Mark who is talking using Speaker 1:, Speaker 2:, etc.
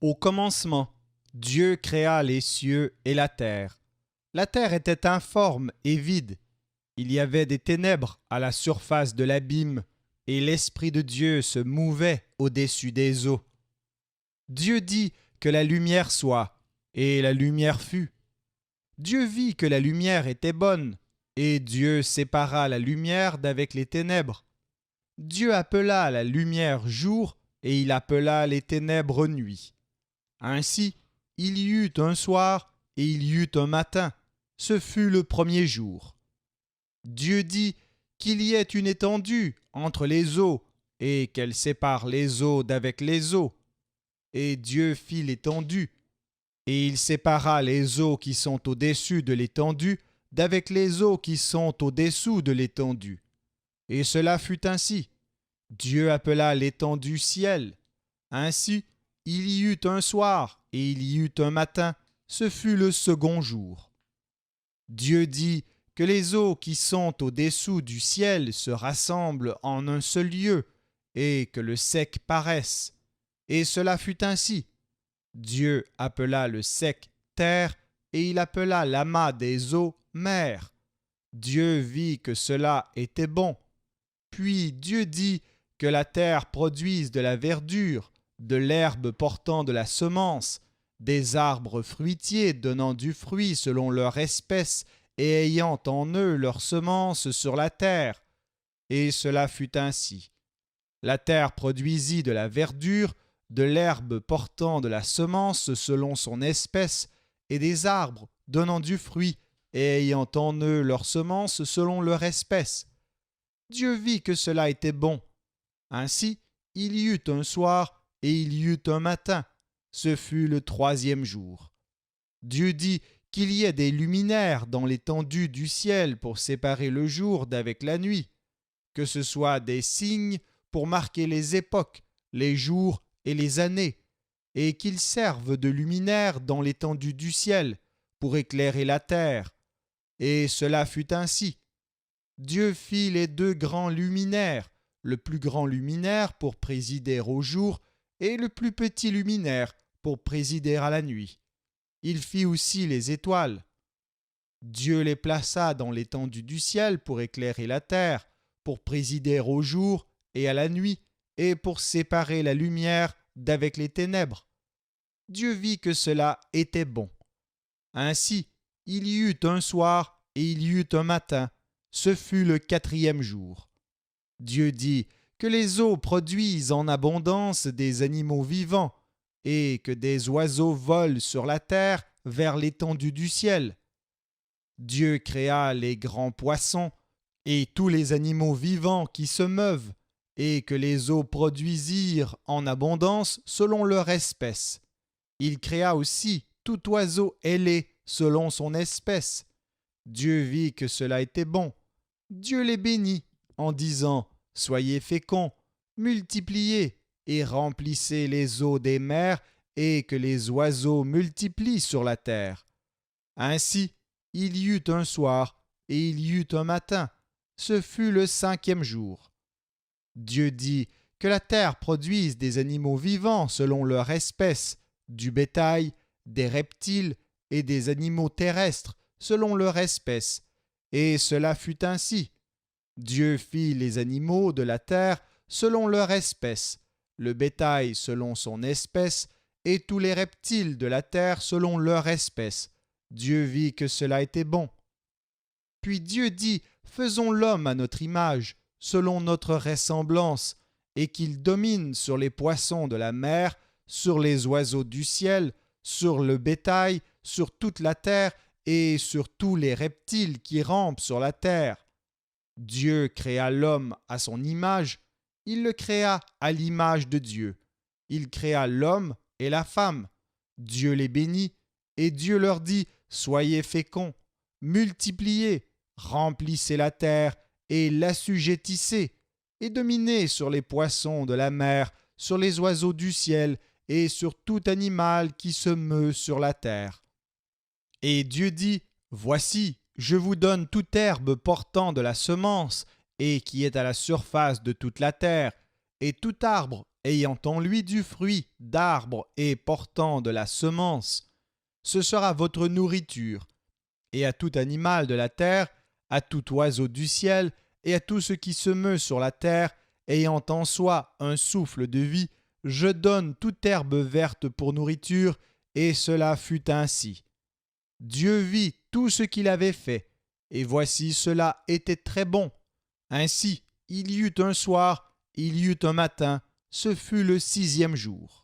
Speaker 1: Au commencement, Dieu créa les cieux et la terre. La terre était informe et vide. Il y avait des ténèbres à la surface de l'abîme, et l'Esprit de Dieu se mouvait au-dessus des eaux. Dieu dit que la lumière soit, et la lumière fut. Dieu vit que la lumière était bonne, et Dieu sépara la lumière d'avec les ténèbres. Dieu appela la lumière jour, et il appela les ténèbres nuit. Ainsi, il y eut un soir et il y eut un matin. Ce fut le premier jour. Dieu dit qu'il y ait une étendue entre les eaux et qu'elle sépare les eaux d'avec les eaux. Et Dieu fit l'étendue. Et il sépara les eaux qui sont au-dessus de l'étendue d'avec les eaux qui sont au-dessous de l'étendue. Et cela fut ainsi. Dieu appela l'étendue ciel. Ainsi, il y eut un soir et il y eut un matin, ce fut le second jour. Dieu dit que les eaux qui sont au-dessous du ciel se rassemblent en un seul lieu et que le sec paraisse. Et cela fut ainsi. Dieu appela le sec terre et il appela l'amas des eaux mer. Dieu vit que cela était bon. Puis Dieu dit que la terre produise de la verdure, de l'herbe portant de la semence, des arbres fruitiers donnant du fruit selon leur espèce et ayant en eux leur semence sur la terre. Et cela fut ainsi. La terre produisit de la verdure, de l'herbe portant de la semence selon son espèce, et des arbres donnant du fruit et ayant en eux leur semence selon leur espèce. Dieu vit que cela était bon. Ainsi, il y eut un soir et il y eut un matin. Ce fut le troisième jour. Dieu dit qu'il y ait des luminaires dans l'étendue du ciel pour séparer le jour d'avec la nuit, que ce soit des signes pour marquer les époques, les jours et les années, et qu'ils servent de luminaires dans l'étendue du ciel pour éclairer la terre. Et cela fut ainsi. Dieu fit les deux grands luminaires, le plus grand luminaire pour présider au jour et le plus petit luminaire pour présider à la nuit. Il fit aussi les étoiles. Dieu les plaça dans l'étendue du ciel pour éclairer la terre, pour présider au jour et à la nuit, et pour séparer la lumière d'avec les ténèbres. Dieu vit que cela était bon. Ainsi, il y eut un soir et il y eut un matin. Ce fut le quatrième jour. Dieu dit que les eaux produisent en abondance des animaux vivants et que des oiseaux volent sur la terre vers l'étendue du ciel. Dieu créa les grands poissons et tous les animaux vivants qui se meuvent et que les eaux produisirent en abondance selon leur espèce. Il créa aussi tout oiseau ailé selon son espèce. Dieu vit que cela était bon. Dieu les bénit en disant « Soyez féconds, multipliez et remplissez les eaux des mers et que les oiseaux multiplient sur la terre. » Ainsi, il y eut un soir et il y eut un matin. Ce fut le cinquième jour. Dieu dit que la terre produise des animaux vivants selon leur espèce, du bétail, des reptiles et des animaux terrestres selon leur espèce. Et cela fut ainsi. Dieu fit les animaux de la terre selon leur espèce, le bétail selon son espèce, et tous les reptiles de la terre selon leur espèce. Dieu vit que cela était bon. Puis Dieu dit, faisons l'homme à notre image, selon notre ressemblance, et qu'il domine sur les poissons de la mer, sur les oiseaux du ciel, sur le bétail, sur toute la terre, et sur tous les reptiles qui rampent sur la terre. Dieu créa l'homme à son image, il le créa à l'image de Dieu. Il créa l'homme et la femme. Dieu les bénit, et Dieu leur dit, soyez féconds, multipliez, remplissez la terre et l'assujettissez, et dominez sur les poissons de la mer, sur les oiseaux du ciel, et sur tout animal qui se meut sur la terre. Et Dieu dit, voici, je vous donne toute herbe portant de la semence, et qui est à la surface de toute la terre, et tout arbre ayant en lui du fruit d'arbres et portant de la semence. Ce sera votre nourriture. Et à tout animal de la terre, à tout oiseau du ciel, et à tout ce qui se meut sur la terre, ayant en soi un souffle de vie, je donne toute herbe verte pour nourriture, et cela fut ainsi. Dieu vit tout ce qu'il avait fait, et voici cela était très bon. Ainsi, il y eut un soir, il y eut un matin, ce fut le 6e jour.